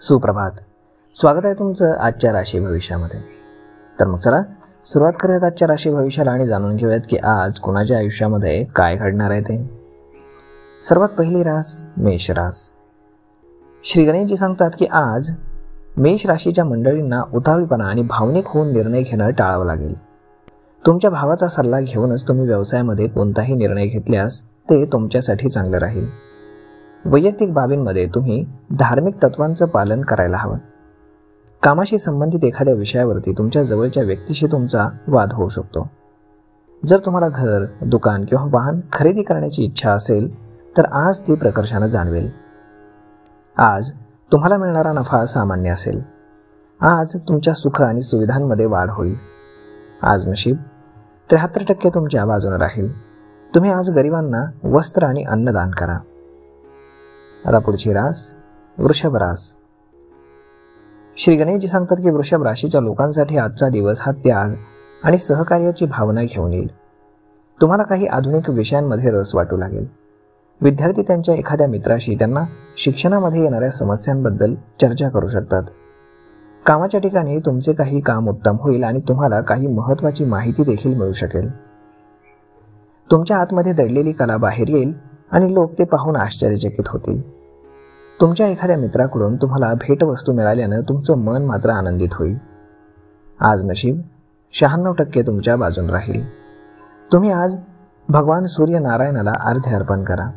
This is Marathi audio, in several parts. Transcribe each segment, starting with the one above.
सुप्रभात. स्वागत आहे तुमचं आजच्या राशी भविष्यामध्ये. तर मग चला सुरुवात करूयात आजच्या राशी भविष्याला आणि जाणून घेऊयात की आज कोणाच्या आयुष्यामध्ये काय घडणार आहे ते. सर्वात पहिली रास मेष रास. श्री गणेशजी सांगतात की आज मेष राशीच्या मंडळींना उतावळीपणा आणि भावनिक होऊन निर्णय घेणं टाळावं लागेल. तुमच्या भावाचा सल्ला घेऊनच तुम्ही व्यवसायामध्ये कोणताही निर्णय घेतल्यास ते तुमच्यासाठी चांगलं राहील. वैयक्तिक बाबींमध्ये तुम्ही धार्मिक तत्वांचं पालन करायला हवं. कामाशी संबंधित एखाद्या विषयावरती तुमच्या जवळच्या व्यक्तीशी तुमचा वाद होऊ शकतो. जर तुम्हाला घर, दुकान किंवा वाहन खरेदी करण्याची इच्छा असेल तर आज ती प्रकर्षानं जाणवेल. आज तुम्हाला मिळणारा नफा सामान्य असेल. आज तुमच्या सुख आणि सुविधांमध्ये वाढ होईल. आज नशीब 73% तुमच्या बाजूने राहील. तुम्ही आज गरिबांना वस्त्र आणि अन्नदान करा. आता पुढची रास वृषभ रास. श्री गणेशजी सांगतात की वृषभ राशीच्या लोकांसाठी आजचा दिवस हा त्याग आणि सहकार्याची भावना घेऊन येईल. तुम्हाला काही आधुनिक विषयांमध्ये रस वाटू लागेल. विद्यार्थी त्यांच्या एखाद्या मित्राशी त्यांना शिक्षणामध्ये येणाऱ्या समस्यांबद्दल चर्चा करू शकतात. कामाच्या ठिकाणी तुमचे काही काम उत्तम होईल आणि तुम्हाला काही महत्त्वाची माहिती देखील मिळू शकेल. तुमच्या आतमध्ये दडलेली कला बाहेर येईल आणि लोक ते पाहून आश्चर्यचकित होतील. तुमच्या एखाद्या मित्राकडून तुम्हाला भेटवस्तू मिळाल्यानं तुमचं मन मात्र आनंदित होईल. आज नशीब 96% तुमच्या बाजून राहील. तुम्ही आज भगवान सूर्यनारायणाला अर्घ्य अर्पण करा.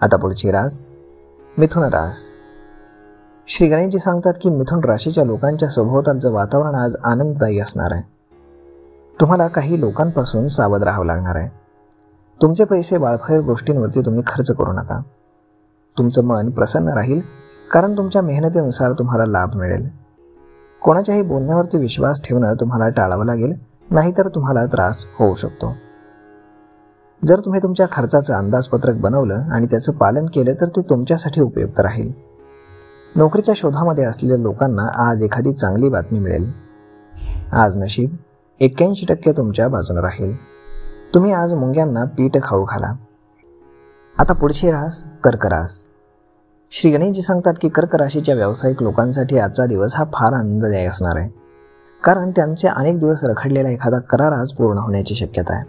आता पुढची रास मिथुन रास. श्री गणेशजी सांगतात की मिथुन राशीच्या लोकांच्या सभोवतालचं वातावरण आज आनंददायी असणार आहे. तुम्हाला काही लोकांपासून सावध राहावं लागणार आहे. तुमचे पैसे बाळफळ गोष्टींवरती तुम्ही खर्च करू नका. तुमचं मन प्रसन्न राहील कारण तुमच्या मेहनतीनुसार तुम्हाला लाभ मिळेल. कोणाच्याही बोलण्यावरती विश्वास ठेवणं तुम्हाला टाळावं लागेल, नाहीतर तुम्हाला त्रास होऊ शकतो. जर तुम्ही तुमच्या खर्चाचं अंदाजपत्रक बनवलं आणि त्याचं पालन केलं तर ते तुमच्यासाठी उपयुक्त राहील. नोकरीच्या शोधामध्ये असलेल्या लोकांना आज एखादी चांगली बातमी मिळेल. आज नशीब 81% तुमच्या बाजूने राहील. तुम्ही आज मुंग्यांना पीठ खाऊ घाला. आता पुढची रास कर्क रास. श्री गणेशजी सांगतात की कर्क राशीच्या व्यावसायिक लोकांसाठी आजचा दिवस हा फार आनंददायी असणार आहे, कारण त्यांचे अनेक दिवस रखडलेला एखादा करार आज पूर्ण होण्याची शक्यता आहे.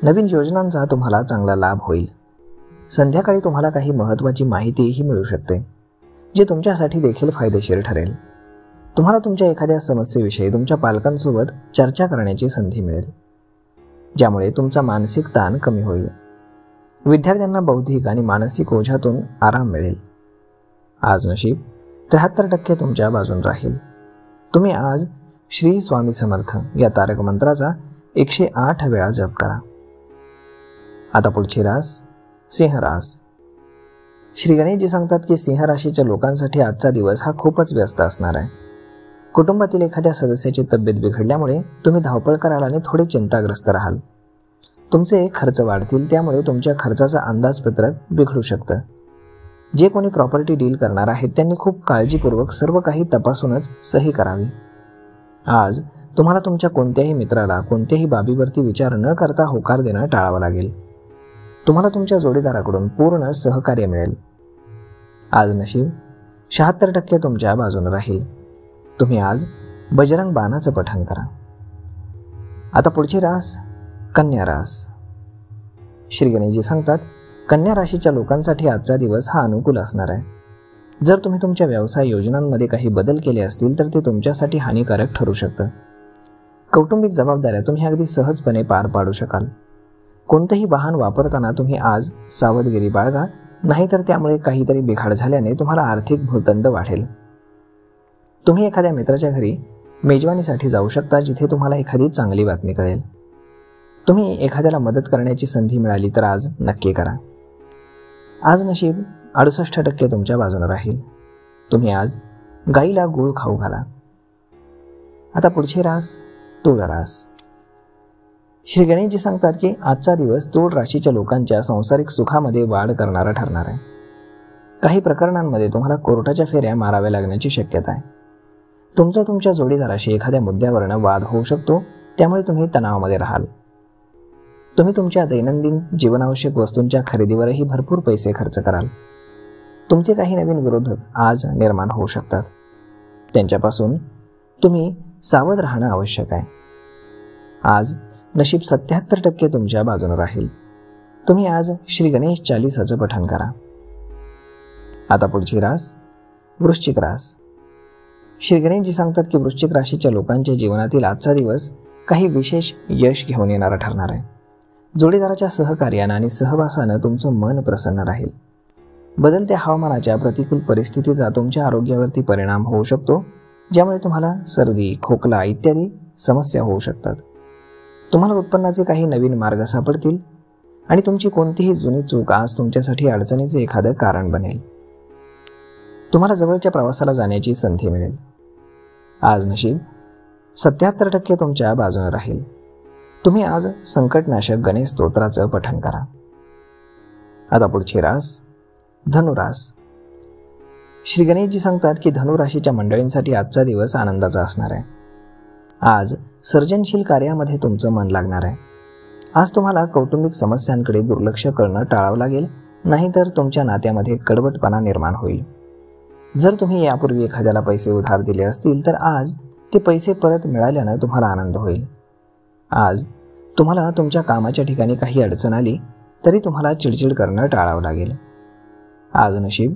नवीन योजनांचा तुम्हाला चांगला लाभ होईल. संध्याकाळी तुम्हाला काही महत्त्वाची माहितीही मिळू शकते, जे तुमच्यासाठी देखील फायदेशीर ठरेल. तुम्हाला तुमच्या एखाद्या समस्येविषयी तुमच्या पालकांसोबत चर्चा करण्याची संधी मिळेल, ज्यामुळे तुमचा मानसिक ताण कमी होईल. विद्यार्थ्यांना बौद्धिक आणि मानसिक ओझ्यातून आराम मिळेल. आज नशीब 73% तुमच्या बाजून राहील. तुम्ही आज श्री स्वामी समर्थ या तारक मंत्राचा 108 वेळा जप करा. आता पुढची रास सिंह रास. श्री गणेशजी सांगतात की सिंह राशीच्या लोकांसाठी आजचा दिवस हा खूपच व्यस्त असणार आहे. कुटुंबातील एखाद्या सदस्याची तब्येत बिघडल्यामुळे तुम्ही धावपळ कराल आणि थोडे चिंताग्रस्त राहाल. तुमचे खर्च वाढतील, त्यामुळे तुमच्या खर्चाचं अंदाजपत्रक बिघडू शकतं. जे कोणी प्रॉपर्टी डील करणार आहेत त्यांनी खूप काळजीपूर्वक सर्व काही तपासूनच सही करावी. आज तुम्हाला तुमच्या कोणत्याही मित्राला कोणत्याही बाबीवरती विचार न करता होकार देणं टाळावं लागेल. तुम्हाला तुमच्या जोडीदाराकडून पूर्ण सहकार्य मिळेल. आज नशीब 76% तुमच्या बाजूने राहील. तुम्ही आज बजरंग बाणाचं पठण करा. आता पुढची रास कन्या रास. श्री गणेशजी सांगतात कन्या राशीच्या लोकांसाठी आजचा दिवस हा अनुकूल असणार आहे. जर तुम्ही तुमच्या व्यवसाय योजनांमध्ये काही बदल केले असतील तर ते तुमच्यासाठी हानिकारक ठरू शकतं. कौटुंबिक जबाबदाऱ्या तुम्ही अगदी सहजपणे पार पाडू शकाल. कोणतंही वाहन वापरताना तुम्ही आज सावधगिरी बाळगा, नाहीतर त्यामुळे काहीतरी बिघाड झाल्याने तुम्हाला आर्थिक भूर्दंड वाढेल. तुम्ही एखाद्या मित्राच्या घरी मेजवानीसाठी जाऊ शकता, जिथे तुम्हाला एखादी चांगली बातमी कळेल. तुम्ही एखाद्याला मदत करण्याची संधी मिळाली तर आज नक्की करा. आज नशीब 68% तुमच्या बाजूने राहील. तुम्ही आज गाईला गूळ खाऊ घाला. आता पुढची रास तुळ रास. श्री गणेशजी सांगतात की आजचा दिवस तुळ राशीच्या लोकांच्या सांसारिक सुखामध्ये वाढ करणारा ठरणार आहे. काही प्रकरणांमध्ये तुम्हाला कोर्टाच्या फेऱ्या माराव्या लागण्याची शक्यता आहे. तुमच्या जोडीदाराशी एखाद्या मुद्द्यावरनं वाद होऊ शकतो, त्यामुळे तुम्ही तणावामध्ये राहाल. तुम्ही तुमच्या दैनंदिन जीवनावश्यक वस्तूंच्या खरेदीवरही भरपूर पैसे खर्च कराल. तुमचे काही नवीन विरोधक आज निर्माण होऊ शकतात. त्यांच्यापासून तुम्ही सावध राहणं आवश्यक आहे. आज नशीब 77% तुमच्या बाजूने राहील. तुम्ही आज श्री गणेश चालीसाचं पठण करा. आता पुढची रास वृश्चिक रास. श्री गणेशजी सांगतात की वृश्चिक राशीच्या लोकांच्या जीवनातील आजचा दिवस काही विशेष यश घेऊन येणारा ठरणार आहे. जोडीदाराच्या सहकार्यानं आणि सहवासानं तुमचं मन प्रसन्न राहील. बदलत्या हवामानाच्या प्रतिकूल परिस्थितीचा तुमच्या आरोग्यावरती परिणाम होऊ शकतो, ज्यामुळे तुम्हाला सर्दी, खोकला इत्यादी समस्या होऊ शकतात. तुम्हाला उत्पन्नाचे काही नवीन मार्ग सापडतील आणि तुमची कोणतीही जुनी चूक आज तुमच्यासाठी अडचणीचे एखादं कारण बनेल. तुम्हाला जवळच्या प्रवासाला जाण्याची संधी मिळेल. आज नशीब 77% तुमच्या बाजूने राहील. तुम्ही आज संकटनाशक गणेश स्तोत्राचं पठण करा. आता पुढची रास धनुरास. श्री गणेशजी सांगतात की धनुराशीच्या मंडळींसाठी आजचा दिवस आनंदाचा असणार आहे. आज सर्जनशील कार्यामध्ये तुमचं मन लागणार आहे. आज तुम्हाला कौटुंबिक समस्यांकडे दुर्लक्ष करणं टाळावं लागेल, नाहीतर तुमच्या नात्यामध्ये कडवटपणा निर्माण होईल. जर तुम्ही यापूर्वी एखाद्याला पैसे उधार दिले असतील तर आज ते पैसे परत मिळाल्यानं तुम्हाला आनंद होईल. आज तुम्हाला तुमच्या कामाच्या ठिकाणी काही अडचण आली तरी तुम्हाला चिडचिड करणं टाळावं लागेल. आज नशीब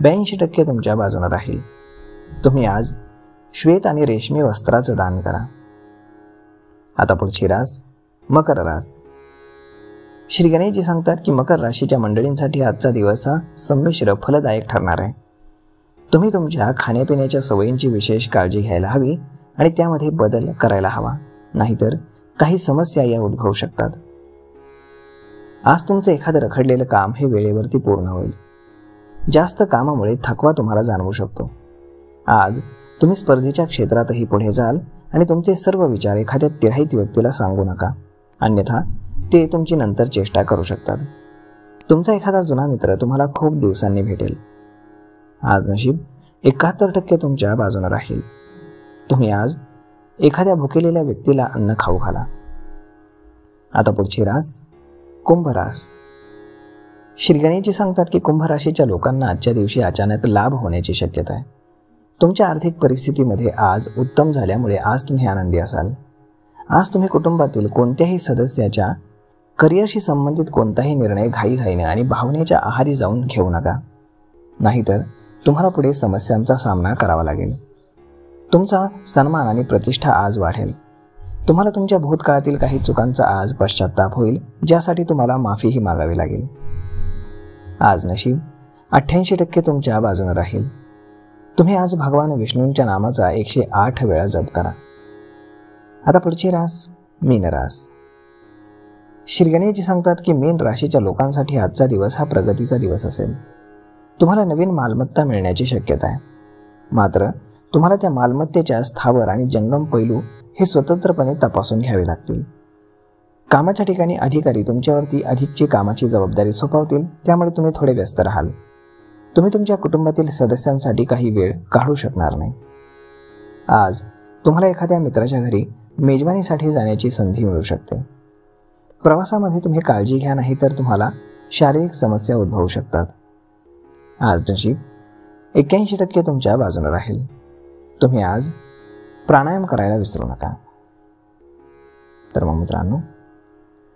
82% तुमच्या बाजूने राहील. तुम्ही आज श्वेत आणि रेशमी वस्त्राचं दान करा. आता पुढची रास मकर रास. श्री गणेशजी सांगतात की मकर राशीच्या मंडळींसाठी आजचा दिवस हा संमिश्र फलदायक ठरणार आहे. तुम्ही तुमच्या खाण्यापिण्याच्या सवयींची विशेष काळजी घ्यायला हवी आणि त्यामध्ये बदल करायला हवा, नाहीतर काही समस्या या उद्भवू शकतात. आज तुमचं एखादं रखडलेलं काम हे वेळेवरती पूर्ण होईल. जास्त कामामुळे थकवा तुम्हाला जाणवू शकतो. आज तुम्ही स्पर्धेच्या क्षेत्रातही पुढे जाल आणि तुमचे सर्व विचार एखाद्या तिराहित व्यक्तीला सांगू नका, अन्यथा ते तुमची नंतर चेष्टा करू शकतात. तुमचा एखादा जुना मित्र तुम्हाला खूप दिवसांनी भेटेल. आज नशीब 71% तुमच्या बाजूने राहील. तुम्ही आज एखाद्या भुकेलेल्या व्यक्तीला अन्न खाऊ घाला. आता पुढची रास कुंभ रास. श्री गणेशजी सांगतात की कुंभ राशीच्या लोकांना आजच्या दिवशी अचानक लाभ होण्याची शक्यता आहे. तुमच्या आर्थिक परिस्थितीमध्ये आज उत्तम झाल्यामुळे आज तुम्ही आनंदी असाल. आज तुम्ही कुटुंबातील कोणत्याही सदस्याच्या करिअरशी संबंधित कोणताही निर्णय घाईघाईने आणि भावनेच्या आहारी जाऊन घेऊ नका, नाहीतर तुम्हाला पुढे समस्यांचा सामना करावा लागेल. तुमचा सन्मान आणि प्रतिष्ठा आज वाढेल. तुम्हाला तुमच्या भूतकाळातील काही चुकांचा आज पश्चात्ताप होईल, ज्यासाठी तुम्हाला माफीही मागावी लागेल. आज नशीब 88% तुमच्या बाजूने राहील. तुम्ही आज भगवान विष्णूंच्या नामाचा 108 वेळा जप करा. आता पुढची रास मीन रास. श्री गणेशजी सांगतात की मीन राशीच्या लोकांसाठी आजचा दिवस हा प्रगतीचा दिवस असेल. तुम्हाला नवीन मालमत्ता मिळण्याची शक्यता आहे, मात्र तुम्हाला त्या मालमत्तेच्या स्थावर आणि जंगम पैलू हे स्वतंत्रपणे तपासून घ्यावे लागतील. कामाच्या ठिकाणी अधिकारी तुमच्यावरती अधिकची कामाची जबाबदारी सोपवतील, त्यामुळे तुम्ही थोडे व्यस्त राहाल. तुम्ही तुमच्या कुटुंबातील सदस्यांसाठी काही वेळ काढू शकणार नाही. आज तुम्हाला एखाद्या मित्राच्या घरी मेजवानीसाठी जाण्याची संधी मिळू शकते. प्रवासामध्ये तुम्ही काळजी घ्या, नाही तर तुम्हाला शारीरिक समस्या उद्भवू शकतात. आज नशीब 81% तुमच्या बाजूने राहील. तुम्ही आज प्राणायाम करायला विसरू नका. तर मग मित्रांनो,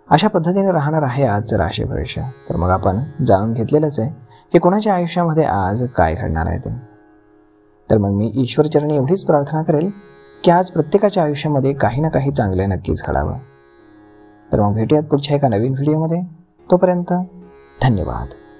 अशा पद्धतीने राहणार आहे आजचं राशी भविष्य. तर मग आपण जाणून घेतलेलंच आहे की कोणाच्या आयुष्यामध्ये आज काय घडणार आहे ते. तर मग मी ईश्वरचरणी एवढीच प्रार्थना करेल की आज प्रत्येकाच्या आयुष्यामध्ये काही ना काही चांगले नक्कीच घडावं. तर मग भेटूयात पुढच्या एका नवीन व्हिडिओमध्ये. तोपर्यंत धन्यवाद.